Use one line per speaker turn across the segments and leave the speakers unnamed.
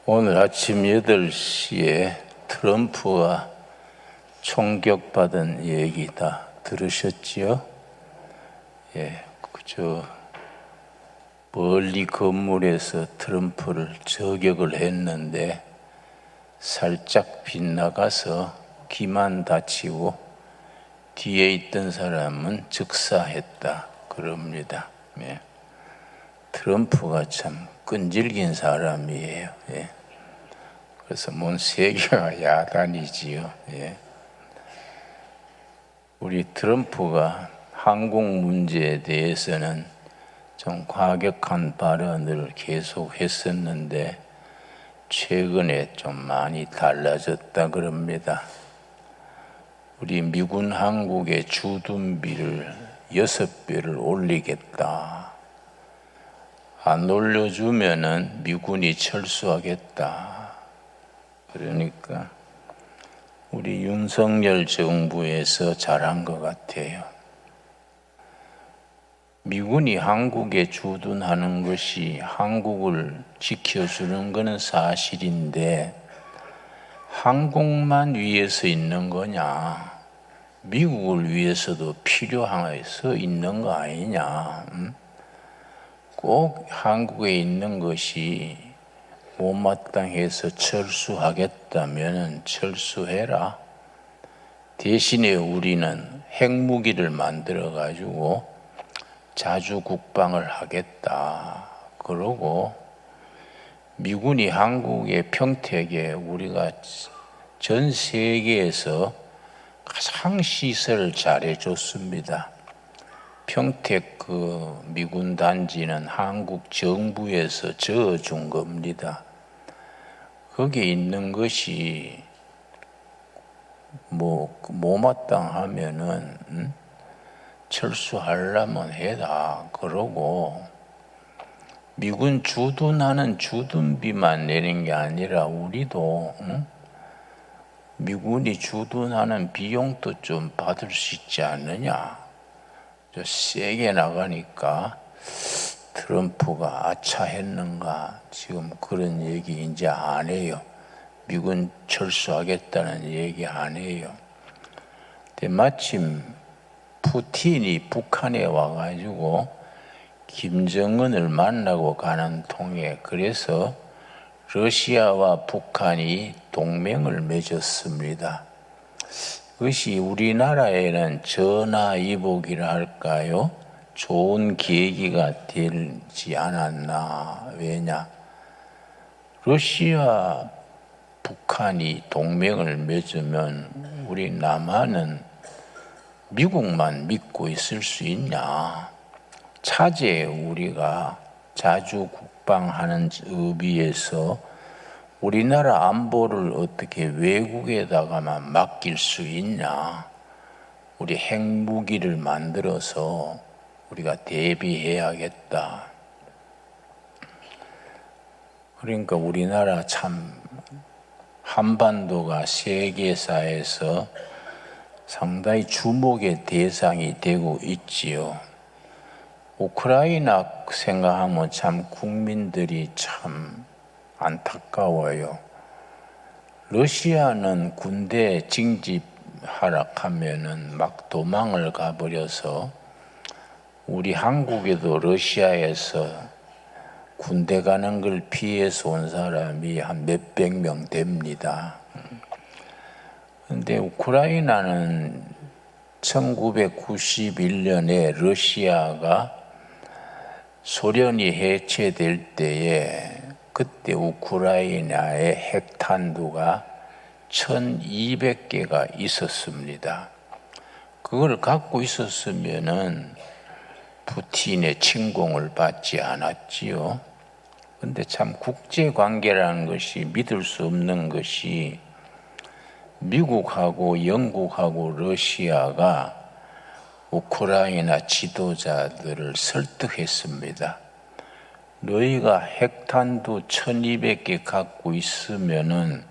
오늘 아침 8시에 트럼프가 총격받은 얘기 다 들으셨지요? 멀리 건물에서 트럼프를 저격을 했는데 살짝 빗나가서 귀만 다치고 뒤에 있던 사람은 즉사했다 그럽니다. 트럼프가 참 끈질긴 사람이에요. 그래서 뭔 세계가 야단이지요. 우리 트럼프가 한국 문제에 대해서는 좀 과격한 발언을 계속 했었는데 최근에 좀 많이 달라졌다 그럽니다. 우리 미군 한국의 주둔비를 6배를 올리겠다. 안 올려주면은 미군이 철수하겠다. 그러니까 우리 윤석열 정부에서 잘한 것 같아요. 미군이 한국에 주둔하는 것이 한국을 지켜주는 것은 사실인데 한국만 위해서 있는 거냐? 미국을 위해서도 필요해서 있는 거 아니냐? 꼭 한국에 있는 것이 못마땅해서 철수하겠다면 철수해라. 대신에 우리는 핵무기를 만들어 가지고 자주 국방을 하겠다. 그러고 미군이 한국의 평택에 우리가 전 세계에서 가장 시설을 잘해줬습니다. 평택 그 미군 단지는 한국 정부에서 지어준 겁니다. 거기에 있는 것이 못마땅하면은 철수하려면 해라. 그러고 미군 주둔하는 주둔비만 내는 게 아니라 우리도 미군이 주둔하는 비용도 좀 받을 수 있지 않느냐. 세게 나가니까 트럼프가 아차했는가 지금 그런 얘기 이제 안 해요. 미군 철수하겠다는 얘기 안 해요. 근데 마침 푸틴이 북한에 와가지고 김정은을 만나고 가는 통에 그래서 러시아와 북한이 동맹을 맺었습니다. 그것이 우리나라에는 전화위복이라 할까요? 좋은 계기가 되지 않았나. 왜냐? 러시아, 북한이 동맹을 맺으면 우리 남한은 미국만 믿고 있을 수 있냐? 차제에 우리가 자주 국방하는 의미에서 우리나라 안보를 어떻게 외국에다가만 맡길 수 있냐? 우리 핵무기를 만들어서 우리가 대비해야겠다. 그러니까 우리나라 참 한반도가 세계사에서 상당히 주목의 대상이 되고 있지요. 우크라이나 생각하면 참 국민들이 참 안타까워요. 러시아는 군대 징집 하락하면은 막 도망을 가버려서 우리 한국에도 러시아에서 군대 가는 걸 피해서 온 사람이 한 몇백 명 됩니다. 근데 우크라이나는 1991년에 러시아가 소련이 해체될 때에 그때 우크라이나의 핵탄두가 1200개가 있었습니다. 그걸 갖고 있었으면은 푸틴의 침공을 받지 않았지요. 근데 참 국제관계라는 것이 믿을 수 없는 것이 미국하고 영국하고 러시아가 우크라이나 지도자들을 설득했습니다. 너희가 핵탄두 1200개 갖고 있으면은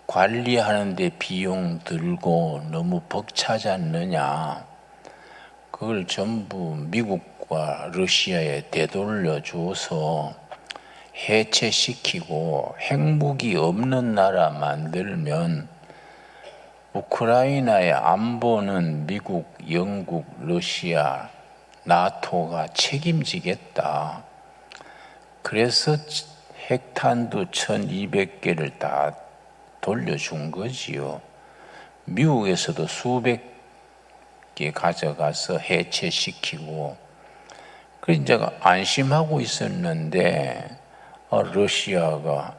관리하는데 비용 들고 너무 벅차지 않느냐. 그걸 전부 미국과 러시아에 되돌려 줘서 해체시키고 핵무기 없는 나라 만들면 우크라이나의 안보는 미국, 영국, 러시아, 나토가 책임지겠다. 그래서 핵탄두 1200개를 다 돌려준 거지요. 미국에서도 수백 개 가져가서 해체시키고, 그래서 이제 안심하고 있었는데 러시아가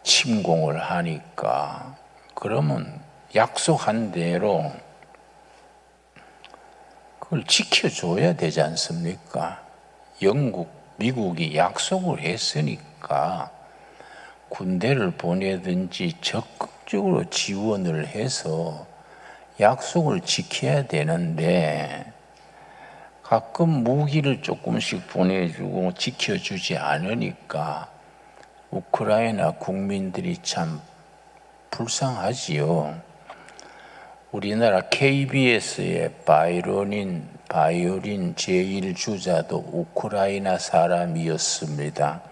침공을 하니까 그러면 약속한 대로 그걸 지켜줘야 되지 않습니까? 영국, 미국이 약속을 했으니까 군대를 보내든지 적극적으로 지원을 해서 약속을 지켜야 되는데 가끔 무기를 조금씩 보내주고 지켜주지 않으니까 우크라이나 국민들이 참 불쌍하지요. 우리나라 KBS의 바이올린 제1주자도 우크라이나 사람이었습니다.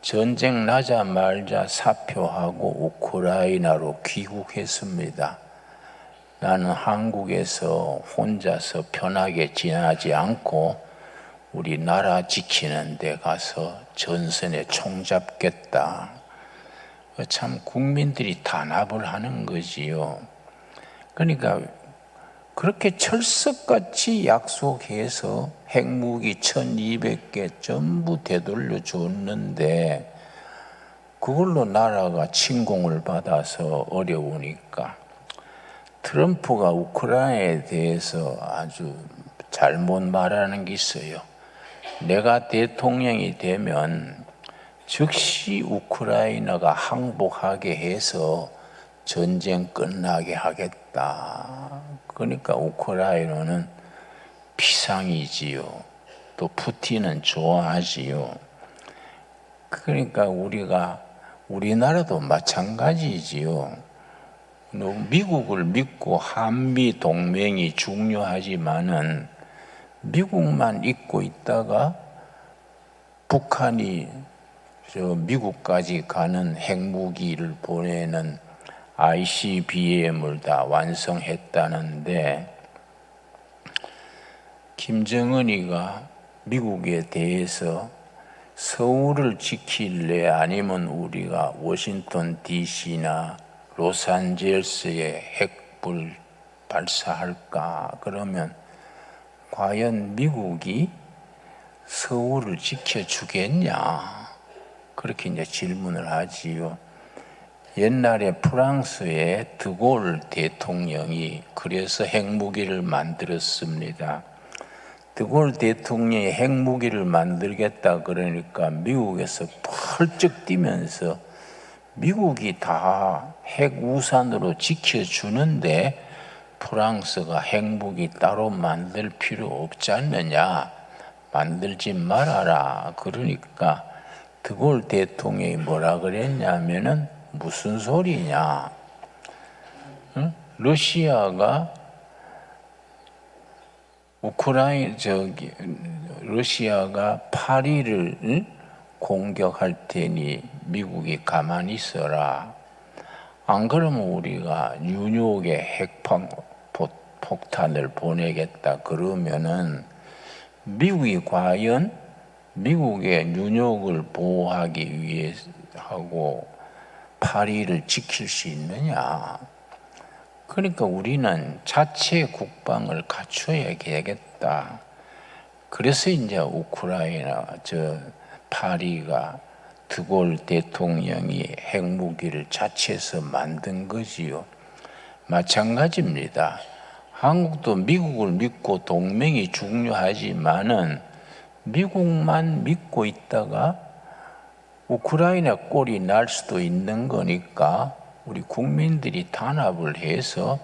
전쟁 나자마자 사표하고 우크라이나로 귀국했습니다. 나는 한국에서 혼자서 편하게 지내지 않고 우리 나라 지키는 데 가서 전선에 총잡겠다. 참 국민들이 단합을 하는 거지요. 그러니까 그렇게 철석같이 약속해서 핵무기 1200개 전부 되돌려 줬는데 그걸로 나라가 침공을 받아서 어려우니까 트럼프가 우크라이나에 대해서 아주 잘못 말하는 게 있어요. 내가 대통령이 되면 즉시 우크라이나가 항복하게 해서 전쟁 끝나게 하겠다. 그러니까 우크라이나는 비상이지요. 또 푸틴은 좋아하지요. 그러니까 우리나라도 마찬가지지요. 미국을 믿고 한미 동맹이 중요하지만은 미국만 잊고 있다가 북한이 미국까지 가는 핵무기를 보내는 ICBM을 다 완성했다는데 김정은이가 미국에 대해서 서울을 지킬래 아니면 우리가 워싱턴 DC나 로스앤젤레스에 핵불 발사할까? 그러면 과연 미국이 서울을 지켜주겠냐? 그렇게 이제 질문을 하지요. 옛날에 프랑스의 드골 대통령이 그래서 핵무기를 만들었습니다. 드골 대통령이 핵무기를 만들겠다 그러니까 미국에서 펄쩍 뛰면서 미국이 다 핵우산으로 지켜주는데 프랑스가 핵무기 따로 만들 필요 없지 않느냐, 만들지 말아라. 그러니까 드골 대통령이 뭐라 그랬냐면은 무슨 소리냐, 응? 러시아가 파리를 공격할 테니 미국이 가만히 있어라. 안 그러면 우리가 뉴욕에 핵폭탄을 보내겠다 그러면은 미국이 과연 미국의 뉴욕을 보호하기 위해 하고 파리를 지킬 수 있느냐? 그러니까 우리는 자체 국방을 갖춰야 되겠다. 그래서 이제 우크라이나 파리가 드골 대통령이 핵무기를 자체에서 만든 거지요. 마찬가지입니다. 한국도 미국을 믿고 동맹이 중요하지만은 미국만 믿고 있다가 우크라이나 꼴이 날 수도 있는 거니까 우리 국민들이 단합을 해서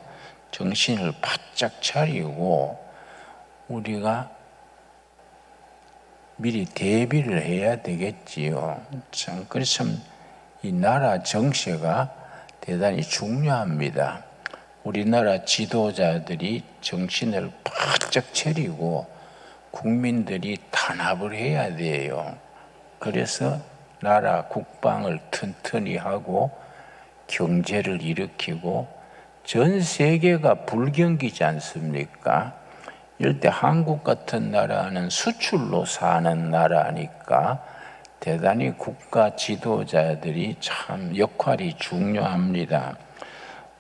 정신을 바짝 차리고 우리가 미리 대비를 해야 되겠지요. 참, 그래서 이 나라 정세가 대단히 중요합니다. 우리나라 지도자들이 정신을 바짝 차리고 국민들이 단합을 해야 돼요. 그래서 나라 국방을 튼튼히 하고 경제를 일으키고 전 세계가 불경기지 않습니까? 이럴 때 한국 같은 나라는 수출로 사는 나라니까 대단히 국가 지도자들이 참 역할이 중요합니다.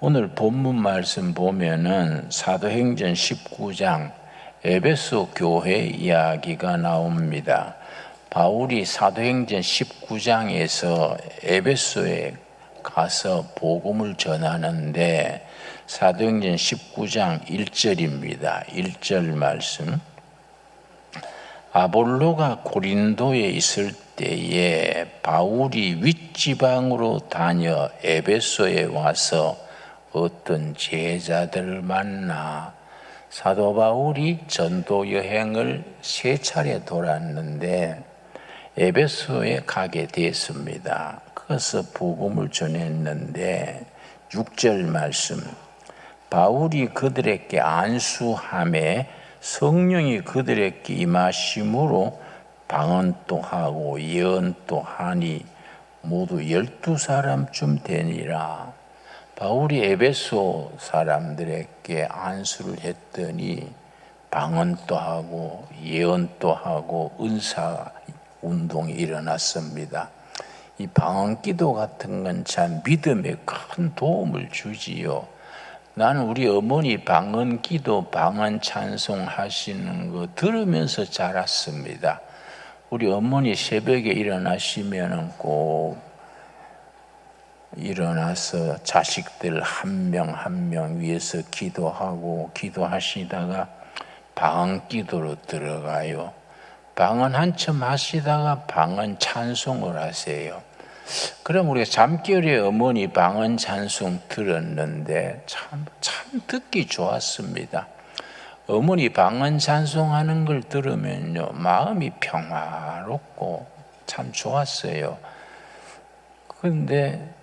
오늘 본문 말씀 보면은 사도행전 19장 에베소 교회 이야기가 나옵니다. 바울이 사도행전 19장에서 에베소에 가서 복음을 전하는데 사도행전 19장 1절입니다. 1절 말씀. 아볼로가 고린도에 있을 때에 바울이 윗지방으로 다녀 에베소에 와서 어떤 제자들을 만나 사도 바울이 전도 여행을 3차례 돌았는데 에베소에 가게 됐습니다. 그래서 복음을 전했는데 6절 말씀. 바울이 그들에게 안수하매 성령이 그들에게 임하심으로 방언도 하고 예언도 하니 모두 12사람쯤 되니라. 바울이 에베소 사람들에게 안수를 했더니 방언도 하고 예언도 하고 은사 운동이 일어났습니다. 이 방언 기도 같은 건 참 믿음에 큰 도움을 주지요. 나는 우리 어머니 방언 기도, 방언 찬송 하시는 거 들으면서 자랐습니다. 우리 어머니 새벽에 일어나시면은 꼭 일어나서 자식들 한 명 한 명 위해서 기도하고 기도하시다가 방언 기도로 들어가요. 방언 한참 하시다가 방언 찬송을 하세요. 그럼 우리가 잠결에 어머니 방언 찬송 들었는데 참 듣기 좋았습니다. 어머니 방언 찬송하는 걸 들으면요 마음이 평화롭고 참 좋았어요. 그런데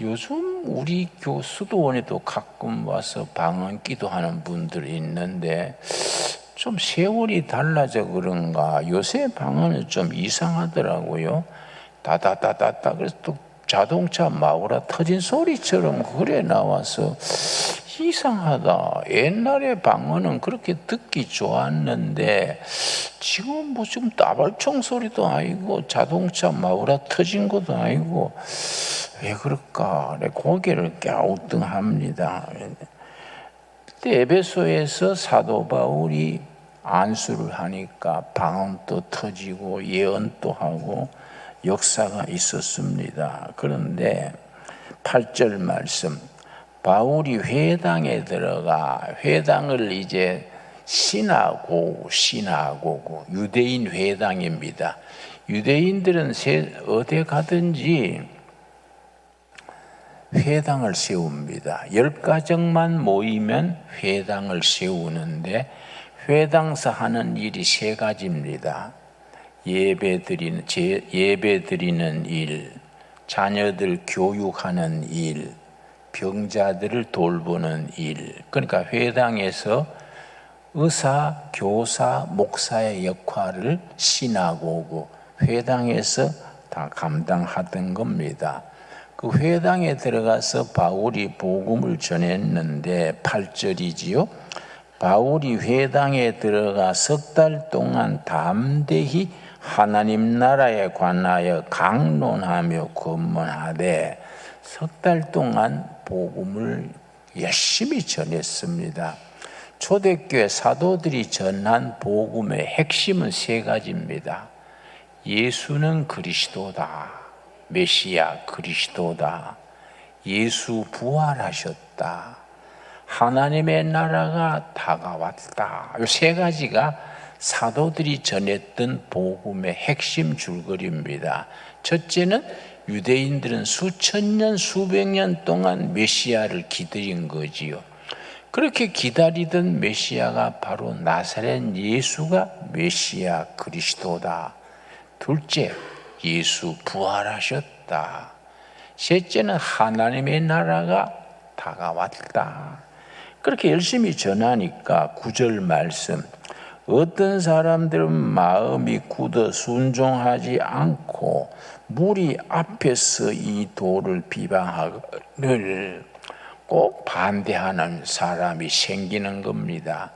요즘 우리 수도원에도 가끔 와서 방언 기도하는 분들이 있는데 좀 세월이 달라져 그런가 요새 방언은 좀 이상하더라고요. 다다다다다 그래서 또 자동차 마구라 터진 소리처럼 그래 나와서 이상하다. 옛날에 방언은 그렇게 듣기 좋았는데 지금 뭐 좀 따발총 소리도 아니고 자동차 마구라 터진 것도 아니고 왜 그럴까? 고개를 갸우뚱합니다. 그때 에베소에서 사도 바울이 안수를 하니까 방언도 터지고 예언도 하고 역사가 있었습니다. 그런데 8절 말씀. 바울이 회당에 들어가 회당을 이제 시나고구 유대인 회당입니다. 유대인들은 어디 가든지 회당을 세웁니다. 10가정만 모이면 회당을 세우는데 회당에서 하는 일이 3가지입니다. 예배 드리는 일, 자녀들 교육하는 일, 병자들을 돌보는 일. 그러니까 회당에서 의사, 교사, 목사의 역할을 시나고구 회당에서 다 감당하던 겁니다. 그 회당에 들어가서 바울이 복음을 전했는데 8절이지요. 바울이 회당에 들어가 3달 동안 담대히 하나님 나라에 관하여 강론하며 권면하되 3달 동안 복음을 열심히 전했습니다. 초대교회 사도들이 전한 복음의 핵심은 3가지입니다. 예수는 그리스도다. 메시아 그리스도다. 예수 부활하셨다. 하나님의 나라가 다가왔다. 이 3가지가 사도들이 전했던 복음의 핵심 줄거리입니다. 첫째는 유대인들은 수천 년, 수백 년 동안 메시아를 기다린 거지요. 그렇게 기다리던 메시아가 바로 나사렛 예수가 메시아 그리스도다. 둘째, 예수 부활하셨다. 셋째는 하나님의 나라가 다가왔다. 그렇게 열심히 전하니까 9절 말씀. 어떤 사람들은 마음이 굳어 순종하지 않고 무리 앞에서 이 도를 비방하거늘 꼭 반대하는 사람이 생기는 겁니다.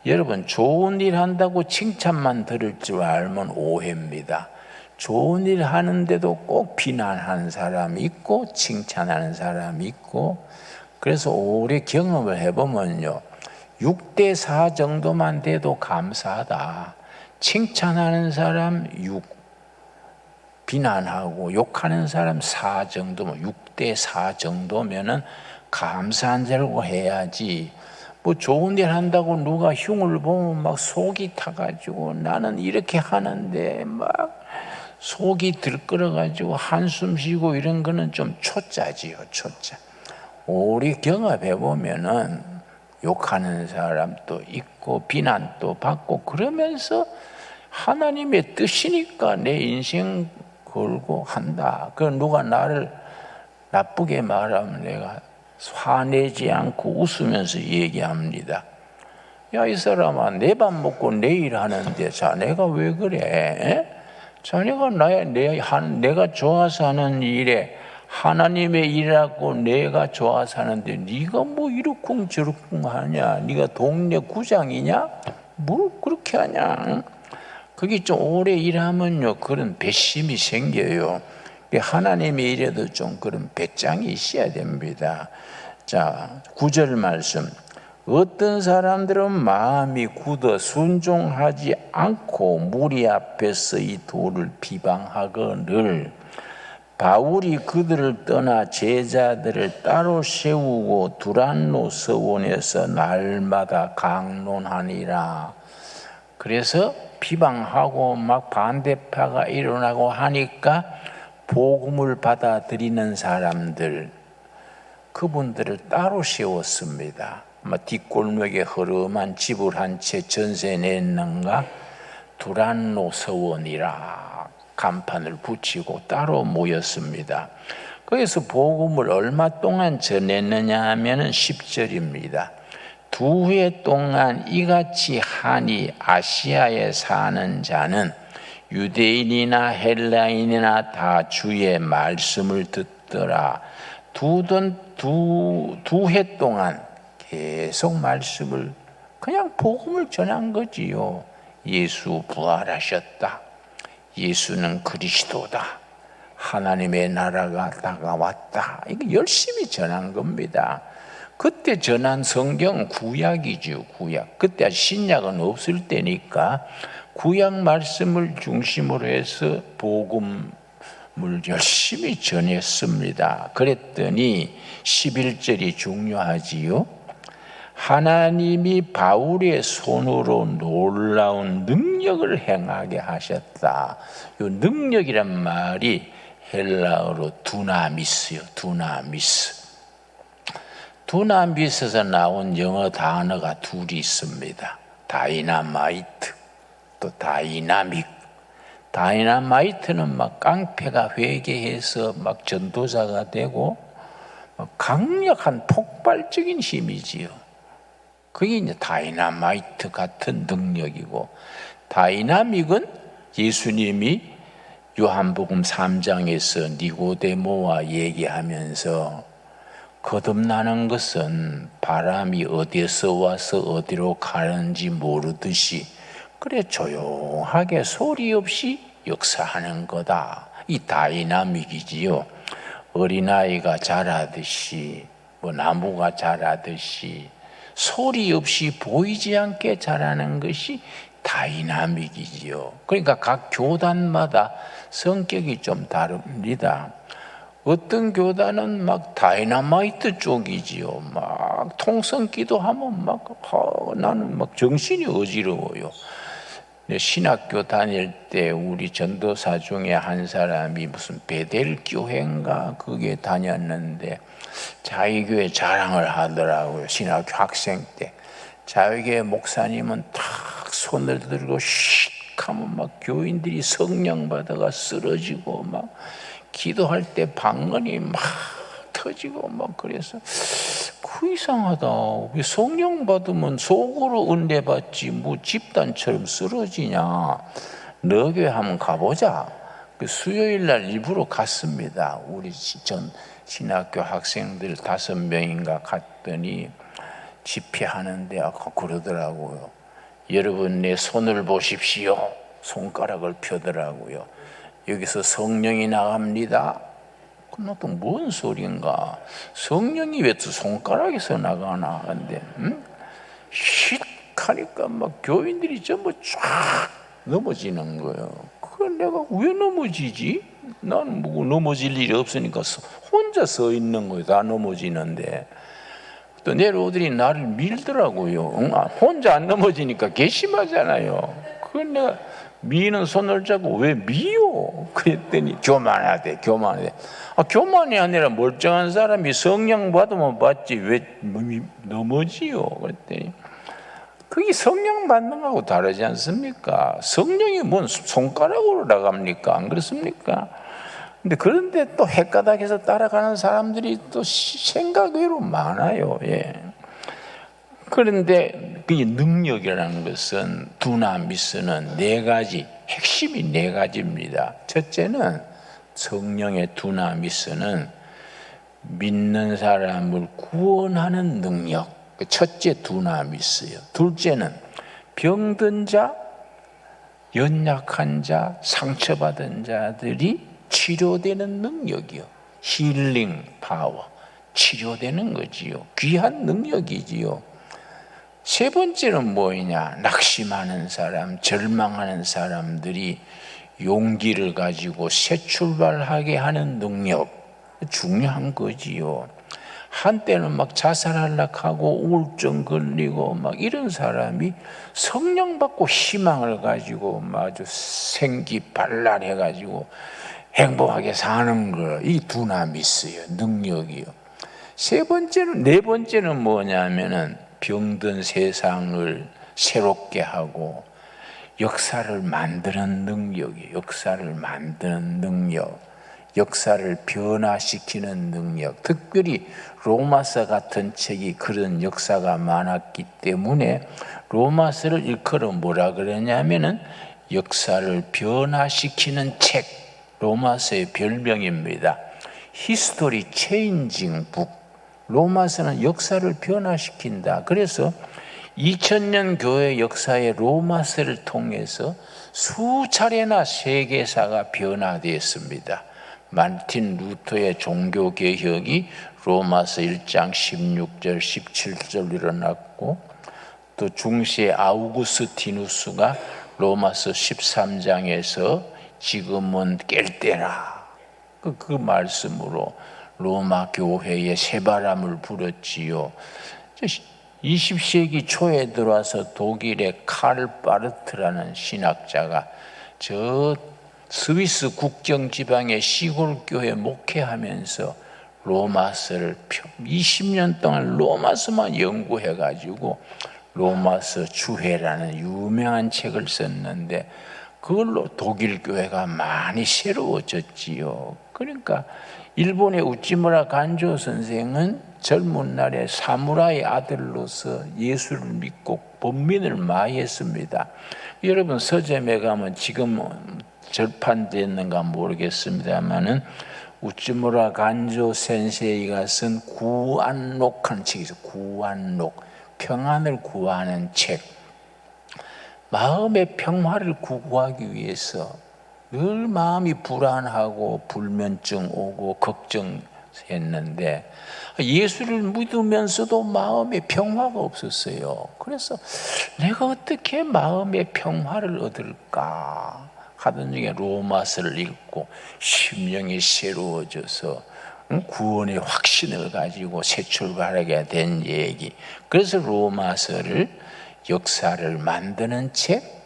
여러분, 좋은 일 한다고 칭찬만 들을 줄 알면 오해입니다. 좋은 일 하는데도 꼭 비난하는 사람이 있고 칭찬하는 사람이 있고, 그래서 오래 경험을 해보면요, 6대4 정도만 돼도 감사하다. 칭찬하는 사람 6, 비난하고 욕하는 사람 4 정도면, 6대4 정도면은 감사한 자라고 해야지. 뭐 좋은 일 한다고 누가 흉을 보면 막 속이 타가지고 나는 이렇게 하는데 막 속이 들끓어가지고 한숨 쉬고 이런 거는 좀 초짜지요, 초짜. 오래 경험해 보면은 욕하는 사람도 있고 비난도 받고 그러면서 하나님의 뜻이니까 내 인생 걸고 한다. 그 누가 나를 나쁘게 말하면 내가 화내지 않고 웃으면서 얘기합니다. 야, 이 사람아, 내 밥 먹고 내일 하는데 자네가 왜 그래? 자네가 내가 좋아서 하는 일에 하나님의 일하고 내가 좋아서 하는데 네가 뭐 이러쿵 저러쿵 하냐? 네가 동네 구장이냐? 뭘 그렇게 하냐? 그게 좀 오래 일하면요, 그런 배심이 생겨요. 하나님의 일에도 좀 그런 배짱이 있어야 됩니다. 자, 9절 말씀. 어떤 사람들은 마음이 굳어 순종하지 않고 무리 앞에서 이 도를 비방하거늘 바울이 그들을 떠나 제자들을 따로 세우고 두란노 서원에서 날마다 강론하니라. 그래서 비방하고 막 반대파가 일어나고 하니까 복음을 받아들이는 사람들, 그분들을 따로 세웠습니다. 뒷골목에 허름한 집을 한 채 전세 냈는가 두란노 서원이라 간판을 붙이고 따로 모였습니다. 거기서 복음을 얼마 동안 전했느냐 하면은 10절입니다. 2해 동안 이같이 하니 아시아에 사는 자는 유대인이나 헬라인이나 다 주의 말씀을 듣더라. 두 해 동안 계속 말씀을, 그냥 복음을 전한 거지요. 예수 부활하셨다. 예수는 그리스도다. 하나님의 나라가 다가왔다. 이거 열심히 전한 겁니다. 그때 전한 성경은 구약이죠, 구약. 그때 신약은 없을 때니까 구약 말씀을 중심으로 해서 복음을 열심히 전했습니다. 그랬더니 11절이 중요하지요. 하나님이 바울의 손으로 놀라운 능력을 행하게 하셨다. 이 능력이란 말이 헬라어로 두나미스요, 두나미스. 두나미스에서 나온 영어 단어가 둘이 있습니다. 다이나마이트, 또 다이나믹. 다이나마이트는 막 깡패가 회개해서 막 전도자가 되고 강력한 폭발적인 힘이지요. 그게 이제 다이나마이트 같은 능력이고, 다이나믹은 예수님이 요한복음 3장에서 니고데모와 얘기하면서 거듭나는 것은 바람이 어디에서 와서 어디로 가는지 모르듯이 그래 조용하게 소리 없이 역사하는 거다. 이 다이나믹이지요. 어린아이가 자라듯이 나무가 자라듯이 소리 없이 보이지 않게 자라는 것이 다이나믹이지요. 그러니까 각 교단마다 성격이 좀 다릅니다. 어떤 교단은 막 다이나마이트 쪽이지요. 막 통성 기도하면 나는 막 정신이 어지러워요. 신학교 다닐 때 우리 전도사 중에 한 사람이 무슨 베델 교회인가 그게 다녔는데 자기교회 자랑을 하더라고요. 신학교 학생 때 자기교회 목사님은 탁 손을 들고 씩 하면 막 교인들이 성령 받아가 쓰러지고 막 기도할 때 방언이 막 터지고 막 그래서 그 이상하다. 왜 성령 받으면 속으로 은혜 받지 뭐 집단처럼 쓰러지냐. 너 교회 한번 가보자. 그 수요일 날 일부러 갔습니다. 우리 전 신학교 학생들 5명인가 갔더니 집회하는데 아까 그러더라고요. 여러분 내 손을 보십시오. 손가락을 펴더라고요. 여기서 성령이 나갑니다. 나도 뭔 소린가. 성령이 왜 또 손가락에서 나가나. 근데 휙 하니까 막 교인들이 전부 쫙 넘어지는 거예요. 그걸 내가 왜 넘어지지? 나는 뭐 넘어질 일이 없으니까 혼자 서 있는 거예요. 다 넘어지는데 또 내려오더니 나를 밀더라고요. 혼자 안 넘어지니까 괘씸하잖아요. 그걸 내가 미는 손을 잡고 왜 미요? 그랬더니 교만하대. 교만이 아니라 멀쩡한 사람이 성령 받으면 받지 왜 넘어지요? 그랬더니 그게 성령 받는 거하고 다르지 않습니까? 성령이 뭔 손가락으로 나갑니까? 안 그렇습니까? 근데 그런데 또 헷가닥해서 따라가는 사람들이 또 생각 외로 많아요. 예. 그런데 그 능력이라는 것은 두나미스는 4가지, 핵심이 4가지입니다. 첫째는 성령의 두나미스는 믿는 사람을 구원하는 능력. 첫째 두나미스요. 둘째는 병든 자, 연약한 자, 상처받은 자들이 치료되는 능력이요. 힐링 파워. 치료되는 거지요. 귀한 능력이지요. 세 번째는 뭐냐? 낙심하는 사람, 절망하는 사람들이 용기를 가지고 새 출발하게 하는 능력. 중요한 거지요. 한때는 막 자살하려고 하고 우울증 걸리고 막 이런 사람이 성령 받고 희망을 가지고 아주 생기발랄해 가지고 행복하게 사는 거. 이 두나미스요. 능력이요. 네 번째는 뭐냐면은 병든 세상을 새롭게 하고 역사를 만드는 능력이에요. 역사를 만드는 능력. 역사를 변화시키는 능력. 특별히 로마서 같은 책이 그런 역사가 많았기 때문에 로마서를 일컬어 뭐라 그러냐면은 역사를 변화시키는 책. 로마서의 별명입니다. 히스토리 체인징 북. 로마서는 역사를 변화시킨다. 그래서 2000년 교회 역사의 로마서를 통해서 수차례나 세계사가 변화되었습니다. 마틴 루터의 종교개혁이 로마서 1장 16절 17절 일어났고 또 중세 아우구스티누스가 로마서 13장에서 지금은 깰 때라 그 말씀으로 로마 교회에 새바람을 불었지요. 20세기 초에 들어와서 독일의 카르바르트라는 신학자가 저 스위스 국경 지방의 시골 교회 목회하면서 로마서를 20년 동안 로마서만 연구해가지고 로마서 주회라는 유명한 책을 썼는데 그걸로 독일 교회가 많이 새로워졌지요. 그러니까 일본의 우찌무라 간조 선생은 젊은 날에 사무라이 아들로서 예수를 믿고 번민을 많이 했습니다. 여러분 서점에 가면 지금 절판됐는가 모르겠습니다만은 우찌무라 간조 센세이가 쓴 구안록한 책이 있어요. 구안록, 평안을 구하는 책. 마음의 평화를 구하기 위해서 늘 마음이 불안하고 불면증 오고 걱정했는데 예수를 믿으면서도 마음에 평화가 없었어요. 그래서 내가 어떻게 마음의 평화를 얻을까 하던 중에 로마서를 읽고 심령이 새로워져서 구원의 확신을 가지고 새 출발하게 된 얘기. 그래서 로마서를 역사를 만드는 책,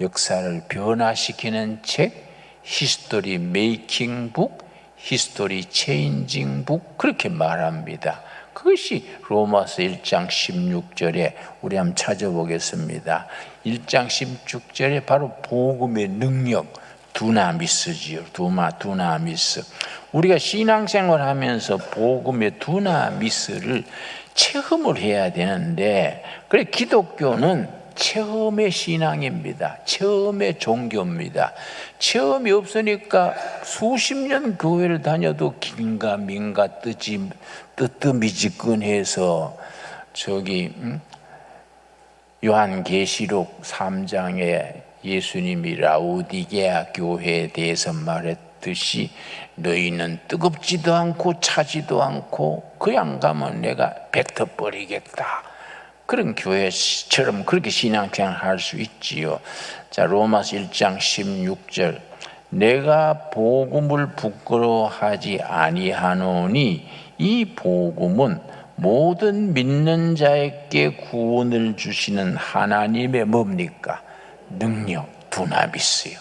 역사를 변화시키는 책, 히스토리 메이킹 북, 히스토리 체인징 북 그렇게 말합니다. 그것이 로마서 1장 16절에 우리 한번 찾아보겠습니다. 1장 16절에 바로 복음의 능력 두나미스지요. 두나미스. 우리가 신앙생활 하면서 복음의 두나미스를 체험을 해야 되는데, 그래 기독교는 체험의 신앙입니다. 체험의 종교입니다. 체험이 없으니까 수십 년 교회를 다녀도 긴가민가 뜨뜻미지근해서 요한계시록 3장에 예수님이 라우디게아 교회에 대해서 말했듯이 너희는 뜨겁지도 않고 차지도 않고 그냥 가면 내가 뱉어버리겠다. 그런 교회처럼 그렇게 신앙생활 할 수 있지요. 자, 로마서 1장 16절. 내가 복음을 부끄러워하지 아니하노니 이 복음은 모든 믿는 자에게 구원을 주시는 하나님의 뭡니까? 능력, 두나미스요.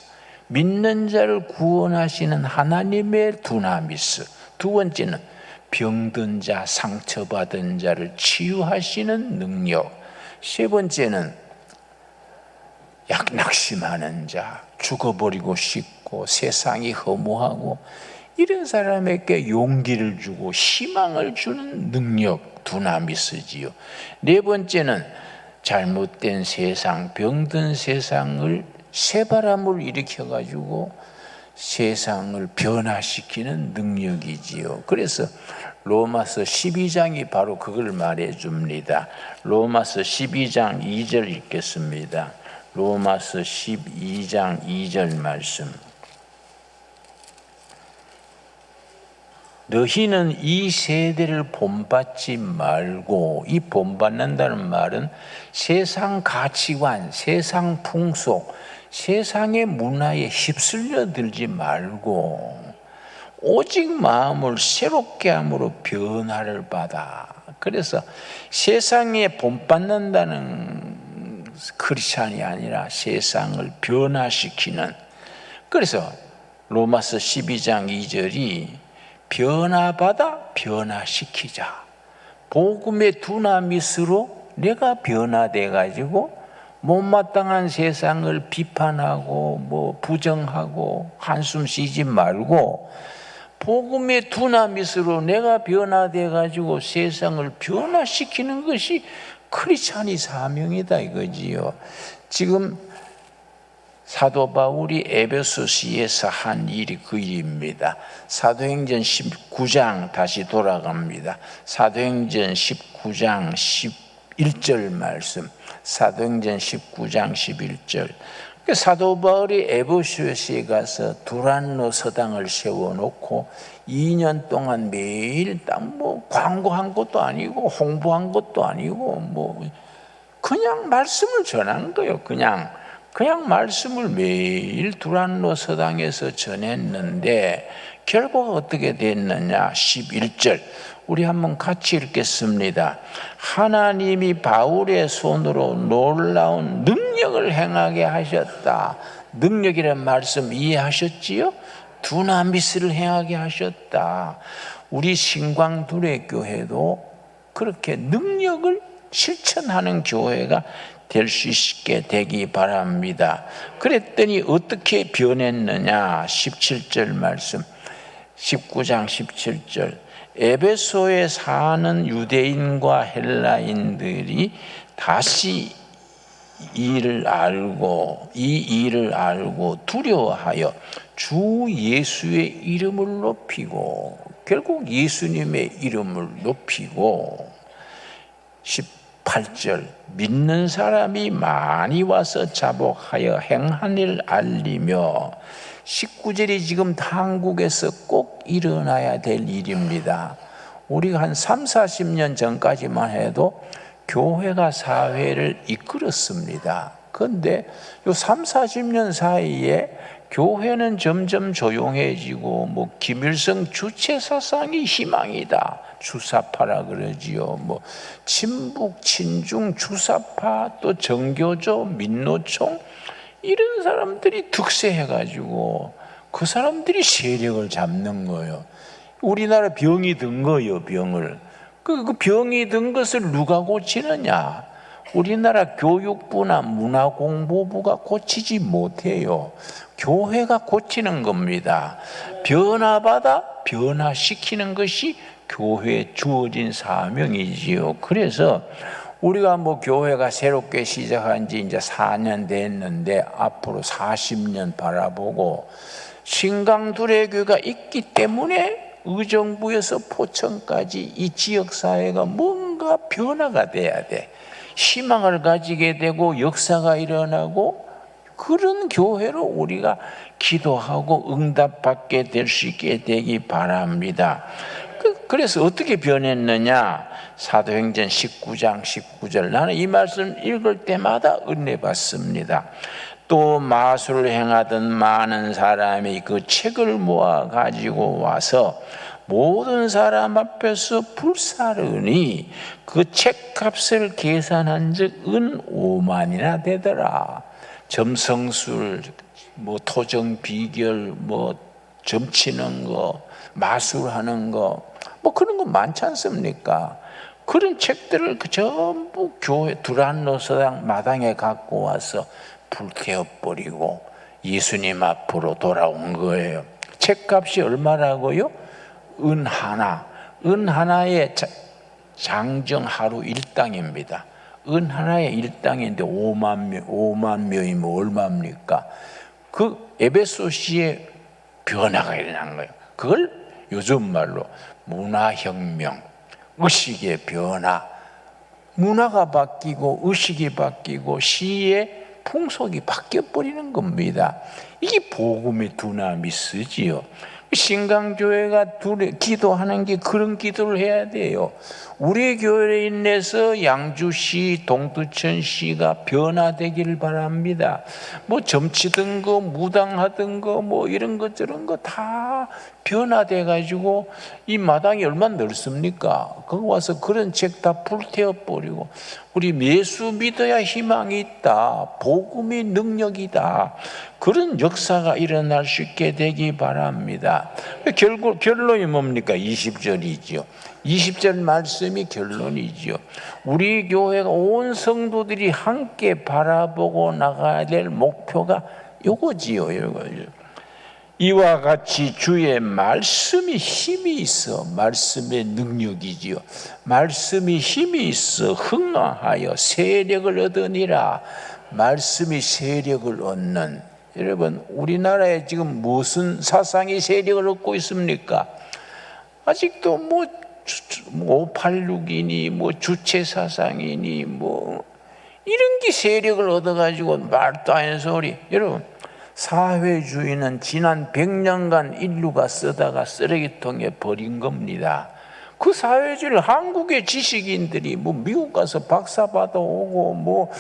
믿는 자를 구원하시는 하나님의 두나미스. 두 번째는 병든 자, 상처받은 자를 치유하시는 능력. 세 번째는 낙심하는 자, 죽어버리고 싶고 세상이 허무하고 이런 사람에게 용기를 주고 희망을 주는 능력, 두나미스지요. 네 번째는 잘못된 세상, 병든 세상을 새바람을 일으켜가지고 세상을 변화시키는 능력이지요. 그래서 로마서 12장이 바로 그걸 말해줍니다. 로마서 12장 2절 읽겠습니다. 로마서 12장 2절 말씀. 너희는 이 세대를 본받지 말고, 이 본받는다는 말은 세상 가치관, 세상 풍속, 세상의 문화에 휩쓸려 들지 말고 오직 마음을 새롭게 함으로 변화를 받아. 그래서 세상에 본받는다는 크리스찬이 아니라 세상을 변화시키는, 그래서 로마서 12장 2절이 변화받아 변화시키자. 복음의 두나미스로 내가 변화돼 가지고 못마땅한 세상을 비판하고 부정하고 한숨 쉬지 말고 복음의 두나미스로 내가 변화돼 가지고 세상을 변화시키는 것이 크리스찬의 사명이다 이거지요. 지금 사도 바울이 에베소서에서 한 일이 그 일입니다. 사도행전 19장 다시 돌아갑니다. 사도행전 19장 11절 말씀. 사도행전 19장 11절. 사도 바울이 에베소서에 가서 두란노 서당을 세워놓고 2년 동안 매일 광고한 것도 아니고 홍보한 것도 아니고 그냥 말씀을 전한 거예요. 그냥 말씀을 매일 두란노 서당에서 전했는데 결과가 어떻게 됐느냐. 11절 우리 한번 같이 읽겠습니다. 하나님이 바울의 손으로 놀라운 능력을 행하게 하셨다. 능력이란 말씀 이해하셨지요? 두나미스를 행하게 하셨다. 우리 신광두레 교회도 그렇게 능력을 실천하는 교회가 될 수 있게 되기 바랍니다. 그랬더니 어떻게 변했느냐. 17절 말씀, 19장 17절. 에베소에 사는 유대인과 헬라인들이 다시 이 일을 알고 두려워하여 주 예수의 이름을 높이고, 결국 예수님의 이름을 높이고, 18절 믿는 사람이 많이 와서 자복하여 행한 일 알리며, 19절이 지금 한국에서 꼭 일어나야 될 일입니다. 우리가 한 30-40년 전까지만 해도 교회가 사회를 이끌었습니다. 그런데 요 30-40년 사이에 교회는 점점 조용해지고 김일성 주체 사상이 희망이다. 주사파라 그러지요. 친북, 친중, 주사파, 또 정교조, 민노총 이런 사람들이 득세해가지고 그 사람들이 세력을 잡는 거예요. 우리나라 병이 든 거예요. 병을. 그 병이 든 것을 누가 고치느냐? 우리나라 교육부나 문화공부부가 고치지 못해요. 교회가 고치는 겁니다. 변화받아 변화시키는 것이 교회에 주어진 사명이지요. 그래서 우리가 교회가 새롭게 시작한 지 이제 4년 됐는데 앞으로 40년 바라보고 신강두레교가 있기 때문에 의정부에서 포천까지 이 지역사회가 뭔가 변화가 돼야 돼. 희망을 가지게 되고 역사가 일어나고 그런 교회로 우리가 기도하고 응답받게 될 수 있게 되기 바랍니다. 그래서 어떻게 변했느냐? 사도행전 19장 19절, 나는 이 말씀 읽을 때마다 은혜 받습니다. 또 마술을 행하던 많은 사람이 그 책을 모아 가지고 와서 모든 사람 앞에서 불사르니 그 책값을 계산한 즉 은 5만이나 되더라. 점성술, 토정 비결, 점치는 거, 마술하는 거, 그런 거 많지 않습니까? 그런 책들을 전부 교회 두란노서당 마당에 갖고 와서 불태워버리고 예수님 앞으로 돌아온 거예요. 책값이 얼마라고요? 은 하나. 은 하나의 장정 하루 일당입니다. 은 하나의 일당인데 5만 명이면 얼마입니까? 그 에베소시의 변화가 일어난 거예요. 그걸 요즘 말로 문화혁명, 의식의 변화, 문화가 바뀌고 의식이 바뀌고 시의 풍속이 바뀌어버리는 겁니다. 이게 복음의 두나미스지요. 신강교회가 기도하는 게 그런 기도를 해야 돼요. 우리 교회에 인해서 양주시, 동두천시가 변화되기를 바랍니다. 점치던 거, 무당하던 거, 이런 것 저런 거 다 변화돼 가지고 이 마당이 얼마나 넓습니까? 거기 와서 그런 책 다 불태워버리고 우리 예수 믿어야 희망이 있다, 복음이 능력이다, 그런 역사가 일어날 수 있게 되기 바랍니다. 결론이 뭡니까? 20절이죠. 20절 말씀이 결론이죠. 우리 교회가 온 성도들이 함께 바라보고 나가야 될 목표가 요거지요. 이와 같이 주의 말씀이 힘이 있어, 말씀의 능력이지요. 말씀이 힘이 있어 흥하여 세력을 얻으니라. 말씀이 세력을 얻는, 여러분 우리나라에 지금 무슨 사상이 세력을 얻고 있습니까? 아직도 586이니 주체사상이니 이런 게 세력을 얻어가지고 말도 안 하는 소리. 여러분, 사회주의는 지난 100년간 인류가 쓰다가 쓰레기통에 버린 겁니다. 그 사회주의를 한국의 지식인들이 미국 가서 박사 받아오고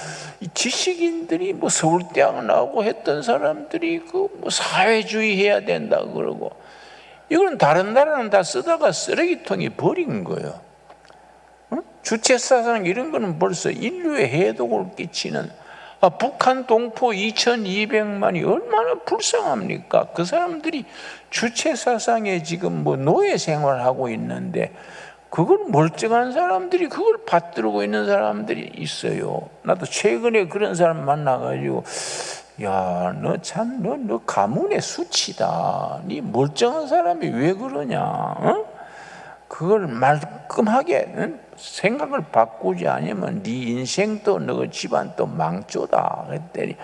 지식인들이 서울대학 나오고 했던 사람들이 사회주의 해야 된다 그러고, 이건 다른 나라는 다 쓰다가 쓰레기통에 버린 거예요. 주체사상 이런 거는 벌써 인류에 해독을 끼치는, 북한 동포 2200만이 얼마나 불쌍합니까? 그 사람들이 주체사상에 지금 노예 생활하고 있는데 그걸 멀쩡한 사람들이 그걸 받들고 있는 사람들이 있어요. 나도 최근에 그런 사람 만나가지고, 야, 너 가문의 수치다. 네 멀쩡한 사람이 왜 그러냐? 그걸 말끔하게 생각을 바꾸지 않으면 네 인생도 너 집안도 망조다. 그랬더니,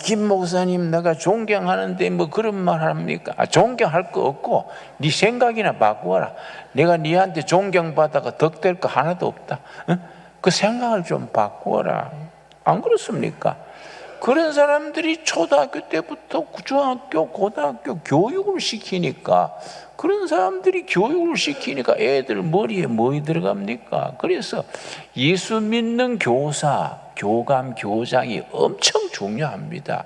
김 목사님 내가 존경하는데 그런 말 합니까? 존경할 거 없고 네 생각이나 바꾸어라. 내가 네한테 존경받아가 덕될 거 하나도 없다. 그 생각을 좀 바꾸어라. 안 그렇습니까? 그런 사람들이 초등학교 때부터 중학교, 고등학교 교육을 시키니까, 그런 사람들이 교육을 시키니까 애들 머리에 뭐이 들어갑니까? 그래서 예수 믿는 교사, 교감, 교장이 엄청 중요합니다.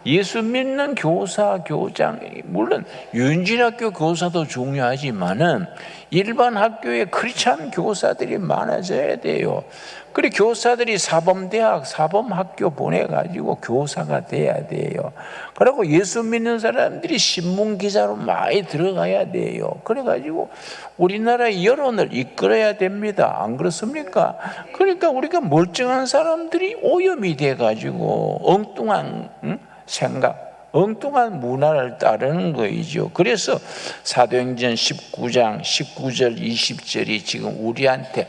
예수 믿는 교사, 교장, 물론 유인진학교 교사도 중요하지만은 일반 학교에 크리스찬 교사들이 많아져야 돼요. 그리고 교사들이 사범대학, 사범학교 보내가지고 교사가 돼야 돼요. 그리고 예수 믿는 사람들이 신문기자로 많이 들어가야 돼요. 그래가지고 우리나라의 여론을 이끌어야 됩니다. 안 그렇습니까? 그러니까 우리가 멀쩡한 사람들이 오염이 돼가지고 엉뚱한 생각, 엉뚱한 문화를 따르는 거이죠. 그래서 사도행전 19장 19절 20절이 지금 우리한테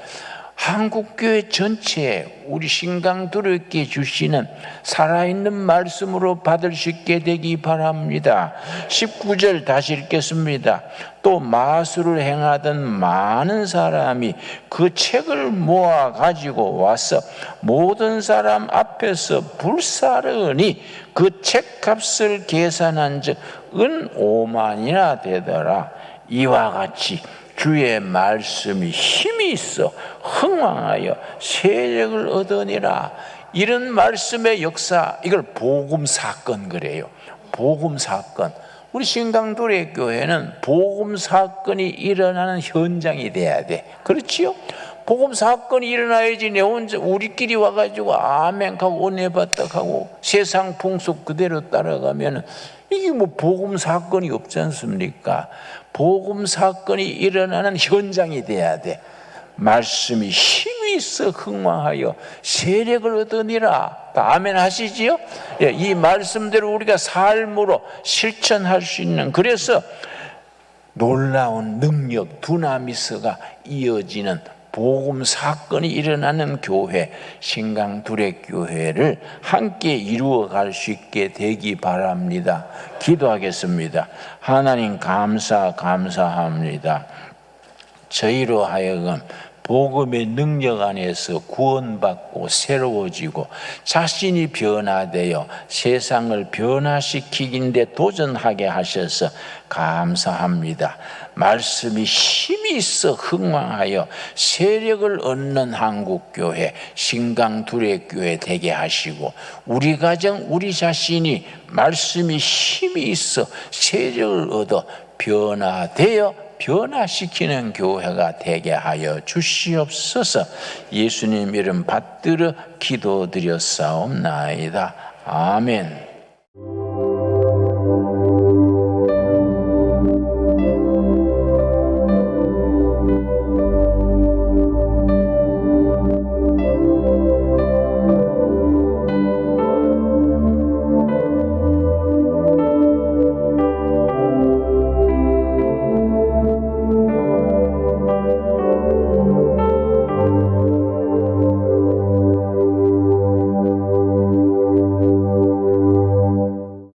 한국교회 전체에 우리 신강두렵게 주시는 살아있는 말씀으로 받을 수 있게 되기 바랍니다. 19절 다시 읽겠습니다. 또 마술을 행하던 많은 사람이 그 책을 모아 가지고 와서 모든 사람 앞에서 불사르니 그 책값을 계산한 즉 은 5만이나 되더라. 이와 같이 주의 말씀이 힘이 있어 흥왕하여 세력을 얻으니라. 이런 말씀의 역사, 이걸 복음 사건 그래요. 복음 사건. 우리 신강도래 교회는 복음 사건이 일어나는 현장이 돼야 돼. 그렇지요? 복음 사건이 일어나야지 내 혼자 우리끼리 와가지고 아멘하고 은혜 받다하고 세상 풍속 그대로 따라가면 이게 뭐 복음 사건이 없지 않습니까? 복음 사건이 일어나는 현장이 돼야 돼. 말씀이 힘이 있어 흥왕하여 세력을 얻으니라. 아멘 하시지요? 예, 이 말씀대로 우리가 삶으로 실천할 수 있는, 그래서 놀라운 능력 두나미스가 이어지는 복음 사건이 일어나는 교회, 신강두렵교회를 함께 이루어갈 수 있게 되기 바랍니다. 기도하겠습니다. 하나님 감사합니다. 저희로 하여금 복음의 능력 안에서 구원받고 새로워지고 자신이 변화되어 세상을 변화시키긴데 도전하게 하셔서 감사합니다. 말씀이 힘이 있어 흥왕하여 세력을 얻는 한국교회, 신강두렵교회 되게 하시고 우리 가정, 우리 자신이 말씀이 힘이 있어 세력을 얻어 변화시키는 교회가 되게 하여 주시옵소서. 예수님 이름 받들어 기도드렸사옵나이다. 아멘.